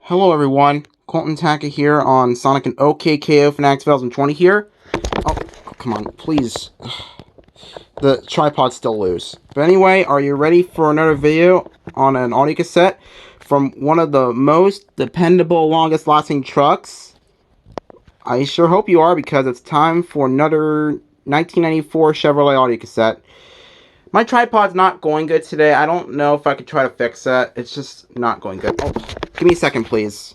Hello everyone, Colton Taka here on Sonic and OKKO Fnatic 2020 here. Oh, come on, please. The tripod's still loose. But anyway, are you ready for another video on an audio cassette from one of the most dependable, longest lasting trucks? I sure hope you are, because it's time for another 1994 Chevrolet audio cassette. My tripod's not going good today. I don't know if I could try to fix it. It's just not going good. Oh, give me a second, please.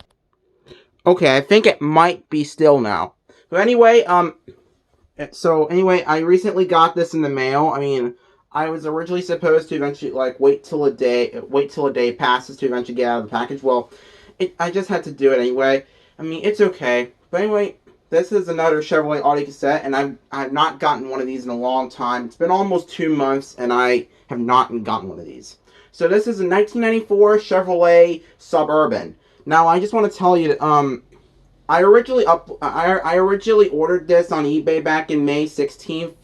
Okay, I think it might be still now. But anyway, I recently got this in the mail. I mean, I was originally supposed to eventually, wait till a day passes to eventually get out of the package. Well, I just had to do it anyway. I mean, it's okay. But anyway, this is another Chevrolet audio cassette, and I've not gotten one of these in a long time. It's been almost 2 months, and I have not gotten one of these. So this is a 1994 Chevrolet Suburban. Now, I just want to tell you, I originally ordered this on eBay back in May 16th,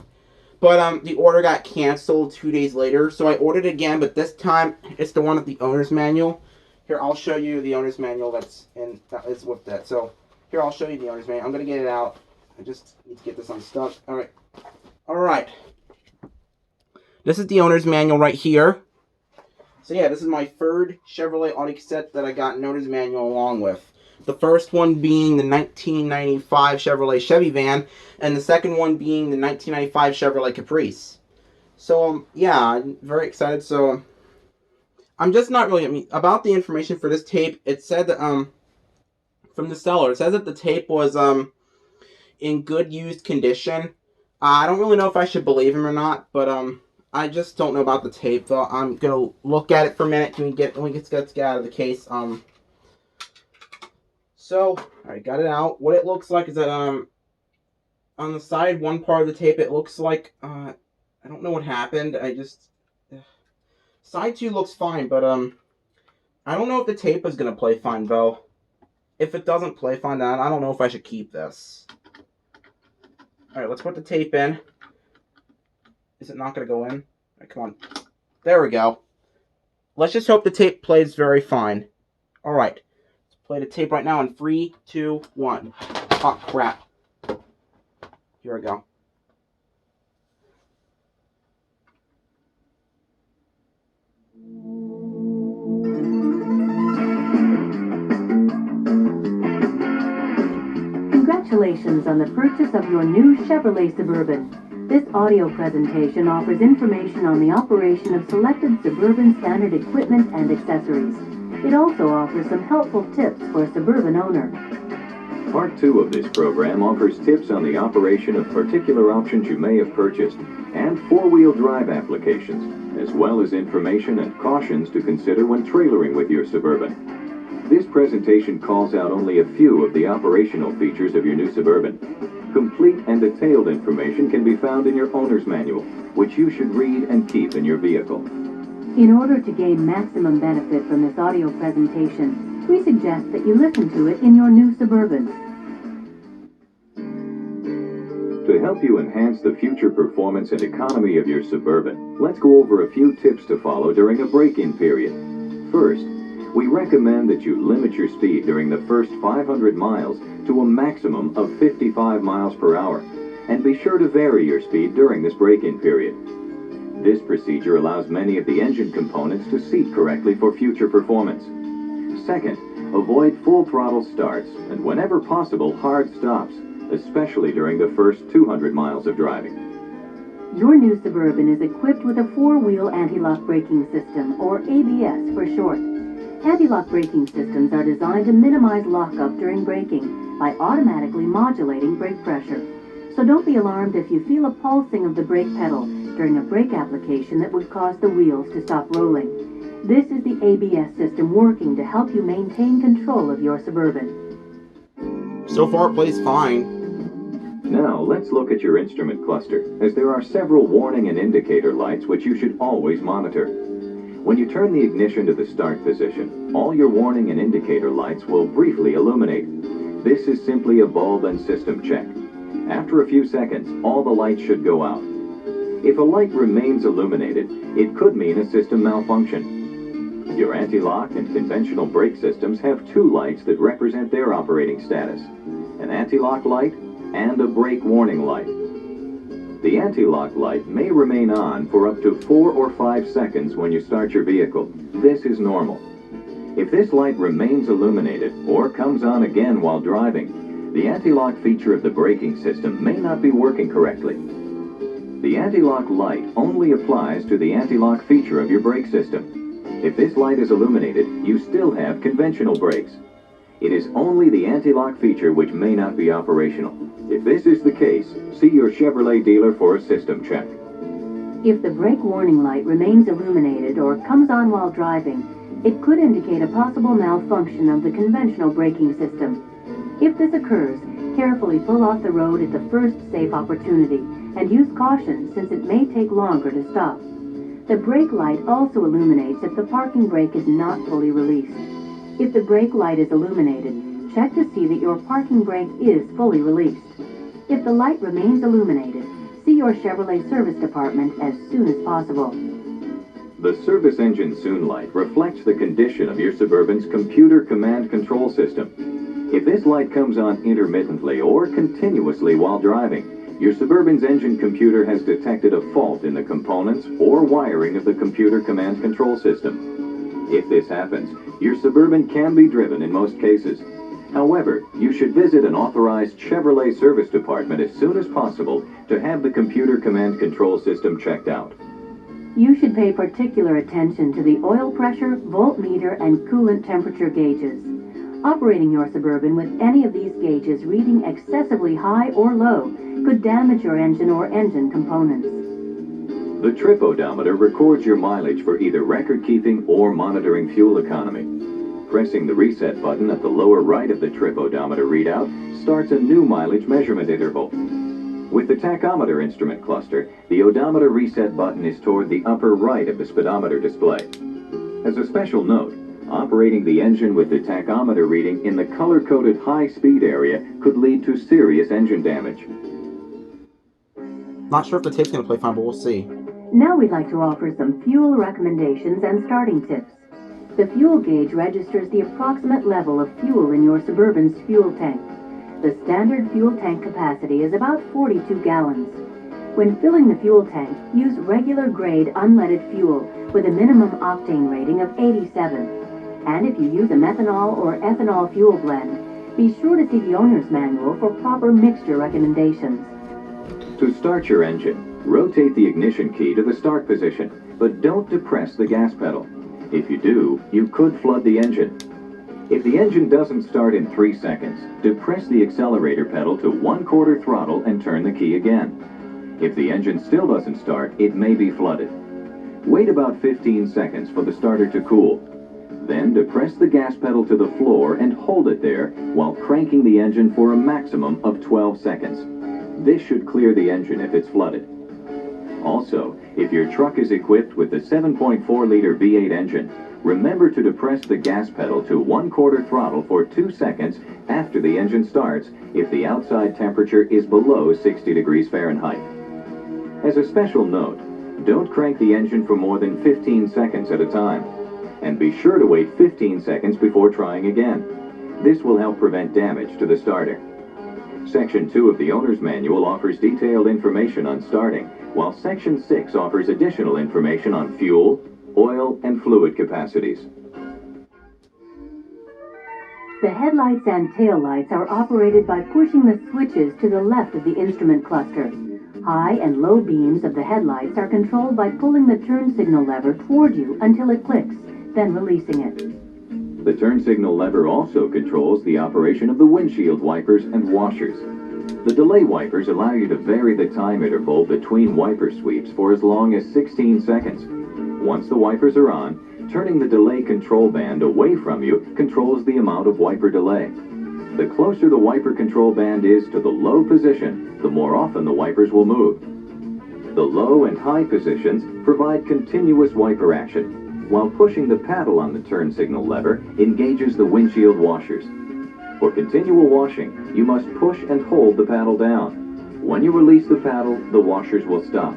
but the order got canceled 2 days later. So I ordered it again, but this time it's the one with the owner's manual. Here, I'll show you the owner's manual that is with that. So here, I'll show you the owner's manual. I'm gonna get it out. I just need to get this unstuck. All right. This is the owner's manual right here. So yeah, this is my third Chevrolet audio cassette that I got an owner's manual along with. The first one being the 1995 Chevrolet Chevy van, and the second one being the 1995 Chevrolet Caprice. So yeah, I'm very excited. So I'm just not really, about the information for this tape. It said that from the seller, it says that the tape was in good used condition. I don't really know if I should believe him or not, but I just don't know about the tape. So I'm gonna look at it for a minute. When we get out of the case. So I got it out. What it looks like is that on the side, one part of the tape, it looks like I don't know what happened. Side 2 looks fine, but I don't know if the tape is gonna play fine though. If it doesn't play fine, then I don't know if I should keep this. All right, let's put the tape in. Is it not gonna go in? All right, come on. There we go. Let's just hope the tape plays very fine. All right, let's play the tape right now in 3, 2, 1. Oh crap! Here we go. Congratulations on the purchase of your new Chevrolet Suburban. This audio presentation offers information on the operation of selected Suburban standard equipment and accessories. It also offers some helpful tips for a Suburban owner. Part 2 of this program offers tips on the operation of particular options you may have purchased and four-wheel drive applications, as well as information and cautions to consider when trailering with your Suburban. This presentation calls out only a few of the operational features of your new Suburban. Complete and detailed information can be found in your owner's manual, which you should read and keep in your vehicle. In order to gain maximum benefit from this audio presentation, we suggest that you listen to it in your new Suburban. To help you enhance the future performance and economy of your Suburban, let's go over a few tips to follow during a break-in period. First, we recommend that you limit your speed during the first 500 miles to a maximum of 55 miles per hour, and be sure to vary your speed during this break-in period. This procedure allows many of the engine components to seat correctly for future performance. Second, avoid full throttle starts and, whenever possible, hard stops, especially during the first 200 miles of driving. Your new Suburban is equipped with a four-wheel anti-lock braking system, or ABS for short. Anti-lock braking systems are designed to minimize lockup during braking by automatically modulating brake pressure. So don't be alarmed if you feel a pulsing of the brake pedal during a brake application that would cause the wheels to stop rolling. This is the ABS system working to help you maintain control of your Suburban. So far, it plays fine. Now, let's look at your instrument cluster, as there are several warning and indicator lights which you should always monitor. When you turn the ignition to the start position, all your warning and indicator lights will briefly illuminate. This is simply a bulb and system check. After a few seconds, all the lights should go out. If a light remains illuminated, it could mean a system malfunction. Your anti-lock and conventional brake systems have two lights that represent their operating status: an anti-lock light and a brake warning light. The anti-lock light may remain on for up to 4 or 5 seconds when you start your vehicle. This is normal. If this light remains illuminated or comes on again while driving, the anti-lock feature of the braking system may not be working correctly. The anti-lock light only applies to the anti-lock feature of your brake system. If this light is illuminated, you still have conventional brakes. It is only the anti-lock feature which may not be operational. If this is the case, see your Chevrolet dealer for a system check. If the brake warning light remains illuminated or comes on while driving, it could indicate a possible malfunction of the conventional braking system. If this occurs, carefully pull off the road at the first safe opportunity and use caution since it may take longer to stop. The brake light also illuminates if the parking brake is not fully released. If the brake light is illuminated, check to see that your parking brake is fully released. If the light remains illuminated, see your Chevrolet service department as soon as possible. The Service Engine Soon light reflects the condition of your Suburban's computer command control system. If this light comes on intermittently or continuously while driving, your Suburban's engine computer has detected a fault in the components or wiring of the computer command control system. If this happens, your Suburban can be driven in most cases. However, you should visit an authorized Chevrolet service department as soon as possible to have the computer command control system checked out. You should pay particular attention to the oil pressure, voltmeter, and coolant temperature gauges. Operating your Suburban with any of these gauges reading excessively high or low could damage your engine or engine components. The trip odometer records your mileage for either record-keeping or monitoring fuel economy. Pressing the reset button at the lower right of the trip odometer readout starts a new mileage measurement interval. With the tachometer instrument cluster, the odometer reset button is toward the upper right of the speedometer display. As a special note, operating the engine with the tachometer reading in the color-coded high-speed area could lead to serious engine damage. Not sure if the tape's going to play fine, but we'll see. Now we'd like to offer some fuel recommendations and starting tips. The fuel gauge registers the approximate level of fuel in your Suburban's fuel tank. The standard fuel tank capacity is about 42 gallons. When filling the fuel tank, use regular grade unleaded fuel with a minimum octane rating of 87. And if you use a methanol or ethanol fuel blend, be sure to see the owner's manual for proper mixture recommendations. To start your engine, rotate the ignition key to the start position, but don't depress the gas pedal. If you do, you could flood the engine. If the engine doesn't start in 3 seconds, depress the accelerator pedal to 1/4 throttle and turn the key again. If the engine still doesn't start, it may be flooded. Wait about 15 seconds for the starter to cool. Then depress the gas pedal to the floor and hold it there while cranking the engine for a maximum of 12 seconds. This should clear the engine if it's flooded. Also, if your truck is equipped with the 7.4-liter V8 engine, remember to depress the gas pedal to 1/4 throttle for 2 seconds after the engine starts if the outside temperature is below 60 degrees Fahrenheit. As a special note, don't crank the engine for more than 15 seconds at a time. And be sure to wait 15 seconds before trying again. This will help prevent damage to the starter. Section 2 of the owner's manual offers detailed information on starting, while Section 6 offers additional information on fuel, oil, and fluid capacities. The headlights and taillights are operated by pushing the switches to the left of the instrument cluster. High and low beams of the headlights are controlled by pulling the turn signal lever toward you until it clicks, then releasing it. The turn signal lever also controls the operation of the windshield wipers and washers. The delay wipers allow you to vary the time interval between wiper sweeps for as long as 16 seconds. Once the wipers are on, turning the delay control band away from you controls the amount of wiper delay. The closer the wiper control band is to the low position, the more often the wipers will move. The low and high positions provide continuous wiper action, while pushing the paddle on the turn signal lever engages the windshield washers. For continual washing, you must push and hold the paddle down. When you release the paddle, the washers will stop.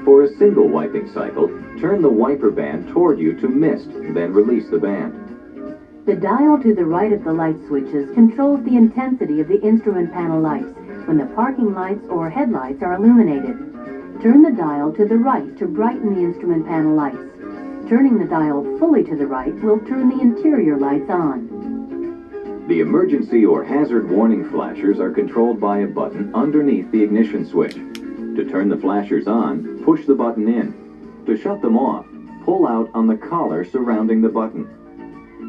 For a single wiping cycle, turn the wiper band toward you to mist, then release the band. The dial to the right of the light switches controls the intensity of the instrument panel lights when the parking lights or headlights are illuminated. Turn the dial to the right to brighten the instrument panel lights. Turning the dial fully to the right will turn the interior lights on. The emergency or hazard warning flashers are controlled by a button underneath the ignition switch. To turn the flashers on, push the button in. To shut them off, pull out on the collar surrounding the button.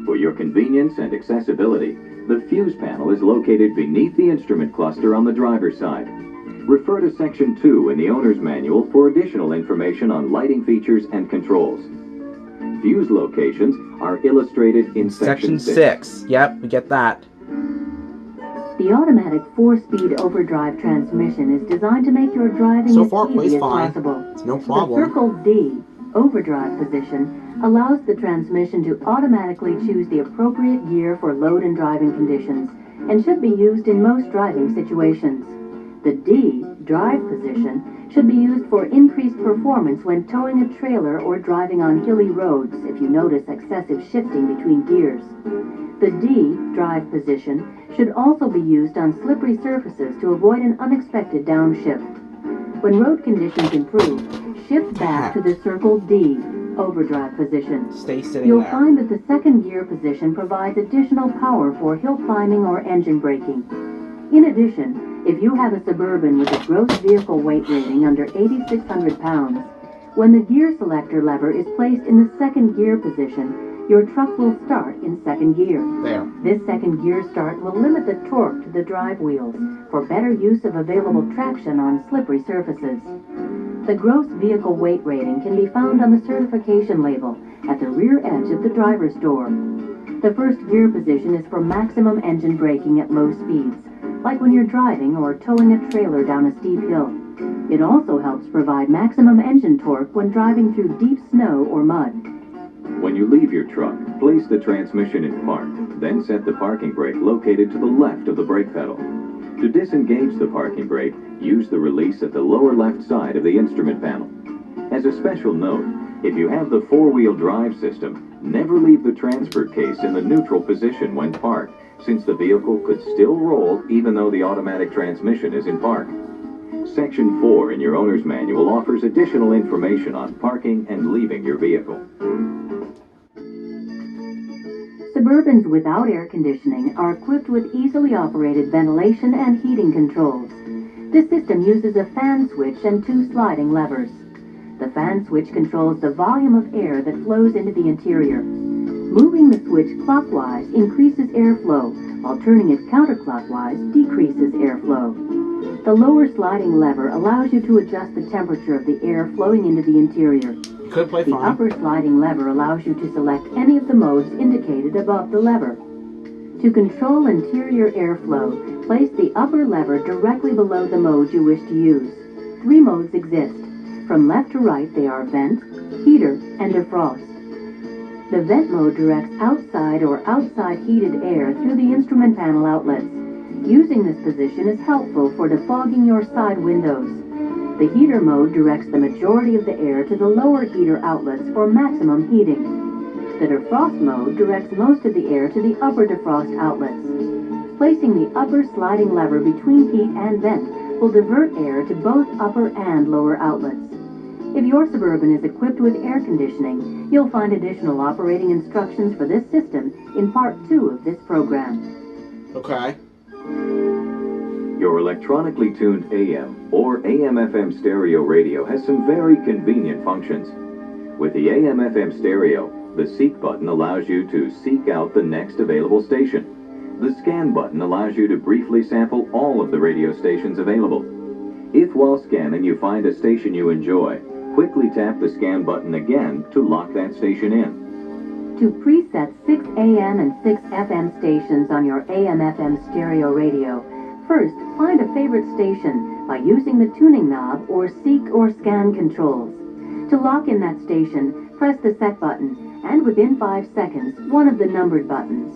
For your convenience and accessibility, the fuse panel is located beneath the instrument cluster on the driver's side. Refer to Section 2 in the owner's manual for additional information on lighting features and controls. Fuse locations are illustrated in Section 6. Yep, we get that. The automatic 4-speed overdrive transmission is designed to make your driving So as far, easy plays as fine. possible. It's no The problem. circle D, overdrive position, allows the transmission to automatically choose the appropriate gear for load and driving conditions, and should be used in most driving situations. The D, drive position, should be used for increased performance when towing a trailer or driving on hilly roads if you notice excessive shifting between gears. The D, drive position, should also be used on slippery surfaces to avoid an unexpected downshift. When road conditions improve, shift back to the circle D, overdrive position. Stay sitting You'll there. find that the second gear position provides additional power for hill climbing or engine braking. In addition, if you have a Suburban with a gross vehicle weight rating under 8,600 pounds, when the gear selector lever is placed in the second gear position, your truck will start in second gear. There. This second gear start will limit the torque to the drive wheels for better use of available traction on slippery surfaces. The gross vehicle weight rating can be found on the certification label at the rear edge of the driver's door. The first gear position is for maximum engine braking at low speeds, like when you're driving or towing a trailer down a steep hill. It also helps provide maximum engine torque when driving through deep snow or mud. When you leave your truck, place the transmission in park, then set the parking brake located to the left of the brake pedal. To disengage the parking brake, use the release at the lower left side of the instrument panel. As a special note, if you have the four-wheel drive system, never leave the transfer case in the neutral position when parked, since the vehicle could still roll even though the automatic transmission is in park. Section 4 in your owner's manual offers additional information on parking and leaving your vehicle. Suburbans without air conditioning are equipped with easily operated ventilation and heating controls. This system uses a fan switch and two sliding levers. The fan switch controls the volume of air that flows into the interior. Moving the switch clockwise increases airflow, while turning it counterclockwise decreases airflow. The lower sliding lever allows you to adjust the temperature of the air flowing into the interior. Could play The fine. upper sliding lever allows you to select any of the modes indicated above the lever. To control interior airflow, place the upper lever directly below the mode you wish to use. 3 modes exist. From left to right, they are vent, heater, and defrost. The vent mode directs outside or outside heated air through the instrument panel outlets. Using this position is helpful for defogging your side windows. The heater mode directs the majority of the air to the lower heater outlets for maximum heating. The defrost mode directs most of the air to the upper defrost outlets. Placing the upper sliding lever between heat and vent will divert air to both upper and lower outlets. If your Suburban is equipped with air conditioning, you'll find additional operating instructions for this system in Part 2 of this program. Okay. Your electronically tuned AM or AM/FM stereo radio has some very convenient functions. With the AM/FM stereo, the Seek button allows you to seek out the next available station. The Scan button allows you to briefly sample all of the radio stations available. If while scanning you find a station you enjoy, quickly tap the Scan button again to lock that station in. To preset 6 AM and 6 FM stations on your AM/FM stereo radio, first, find a favorite station by using the tuning knob or Seek or Scan controls. To lock in that station, press the Set button, and within 5 seconds, one of the numbered buttons.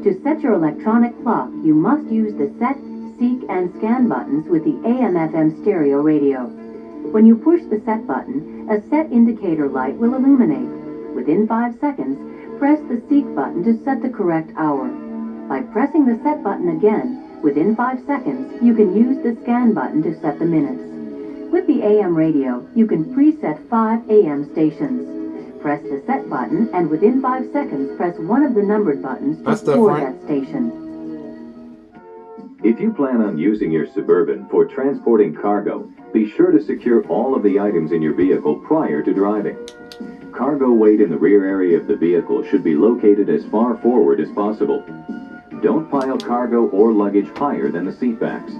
To set your electronic clock, you must use the Set, Seek, and Scan buttons with the AM/FM stereo radio. When you push the set button, a set indicator light will illuminate. Within 5 seconds, press the seek button to set the correct hour. By pressing the set button again, within 5 seconds, you can use the scan button to set the minutes. With the AM radio, you can preset 5 AM stations. Press the set button, and within 5 seconds, press one of the numbered buttons to score that station. If you plan on using your Suburban for transporting cargo, be sure to secure all of the items in your vehicle prior to driving. Cargo weight in the rear area of the vehicle should be located as far forward as possible. Don't pile cargo or luggage higher than the seat backs.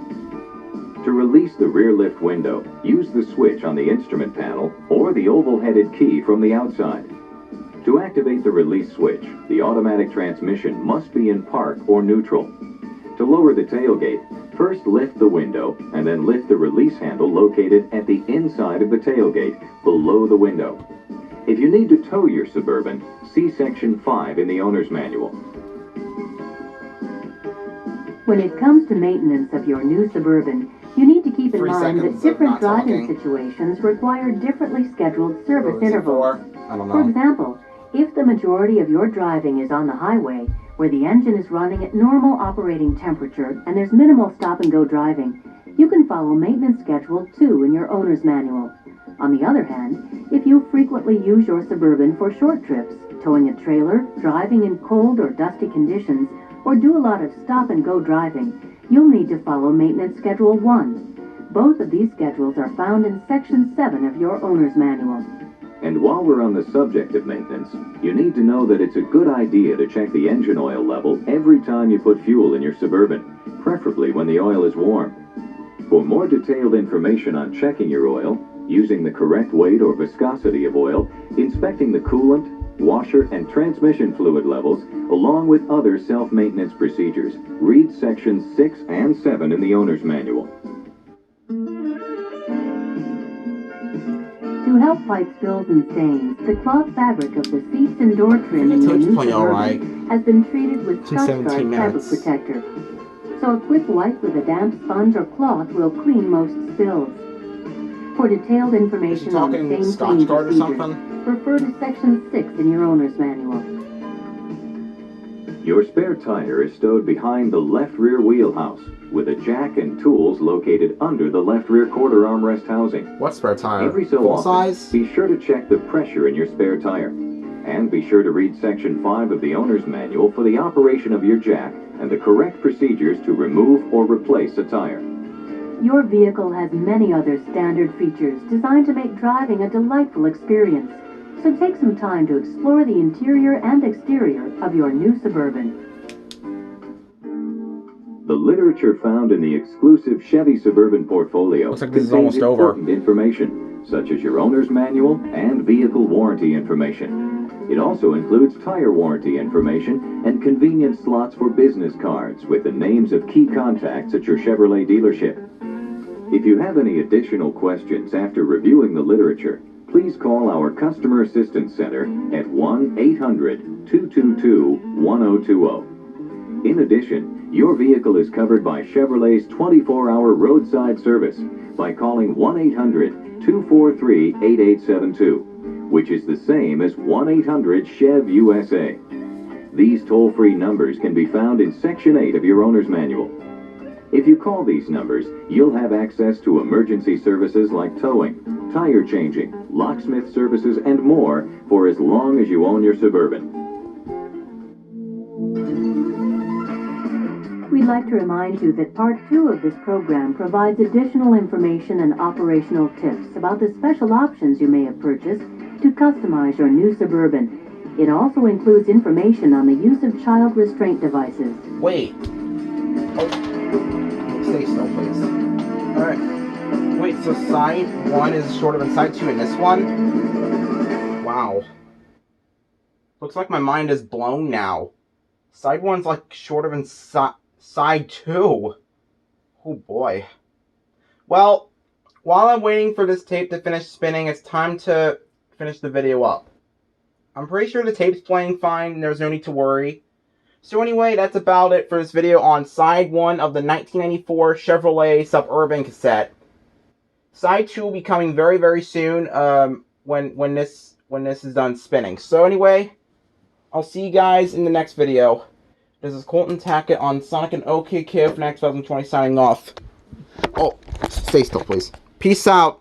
To release the rear lift window, use the switch on the instrument panel or the oval-headed key from the outside. To activate the release switch, the automatic transmission must be in park or neutral. To lower the tailgate, first lift the window and then lift the release handle located at the inside of the tailgate below the window. If you need to tow your Suburban, see Section 5 in the owner's manual. When it comes to maintenance of your new Suburban, you need to keep in mind that different driving situations require differently scheduled service intervals. For example, if the majority of your driving is on the highway, where the engine is running at normal operating temperature and there's minimal stop-and-go driving, you can follow Maintenance Schedule 2 in your owner's manual. On the other hand, if you frequently use your Suburban for short trips, towing a trailer, driving in cold or dusty conditions, or do a lot of stop-and-go driving, you'll need to follow Maintenance Schedule 1. Both of these schedules are found in Section 7 of your owner's manual. And while we're on the subject of maintenance, you need to know that it's a good idea to check the engine oil level every time you put fuel in your Suburban, preferably when the oil is warm. For more detailed information on checking your oil, using the correct weight or viscosity of oil, inspecting the coolant, washer, and transmission fluid levels, along with other self-maintenance procedures, read Sections 6 and 7 in the owner's manual. To help fight spills and stains, the cloth fabric of the seats and door trim in your new Suburban has been treated with Scotchgard fabric protector. So a quick wipe with a damp sponge or cloth will clean most spills. For detailed information on the stain cleaning procedures, refer to Section 6 in your owner's manual. Your spare tire is stowed behind the left rear wheelhouse, with a jack and tools located under the left rear quarter armrest housing. What spare tire? Every so often, be sure to check the pressure in your spare tire. And be sure to read Section 5 of the owner's manual for the operation of your jack and the correct procedures to remove or replace a tire. Your vehicle has many other standard features designed to make driving a delightful experience. So take some time to explore the interior and exterior of your new Suburban. The literature found in the exclusive Chevy Suburban portfolio contains important information, such as your owner's manual and vehicle warranty information. It also includes tire warranty information and convenient slots for business cards with the names of key contacts at your Chevrolet dealership. If you have any additional questions after reviewing the literature, please call our Customer Assistance Center at 1-800-222-1020. In addition, your vehicle is covered by Chevrolet's 24-hour roadside service by calling 1-800-243-8872, which is the same as 1-800-CHEV-USA. These toll-free numbers can be found in Section 8 of your owner's manual. If you call these numbers, you'll have access to emergency services like towing, tire changing, locksmith services, and more for as long as you own your Suburban. We'd like to remind you that Part 2 of this program provides additional information and operational tips about the special options you may have purchased to customize your new Suburban. It also includes information on the use of child restraint devices. Wait. Oh. Stay still, please. Alright. Wait, so side 1 is shorter than side 2 in this one? Wow. Looks like my mind is blown now. Side 1's like shorter than side 2. Oh boy. Well, while I'm waiting for this tape to finish spinning, it's time to finish the video up. I'm pretty sure the tape's playing fine and there's no need to worry. So anyway, that's about it for this video on side 1 of the 1994 Chevrolet Suburban cassette. Side 2 will be coming very, very soon, when this is done spinning. So anyway, I'll see you guys in the next video. This is Colton Tackett on Sonic and OKK for next 2020 signing off. Oh, stay still, please. Peace out.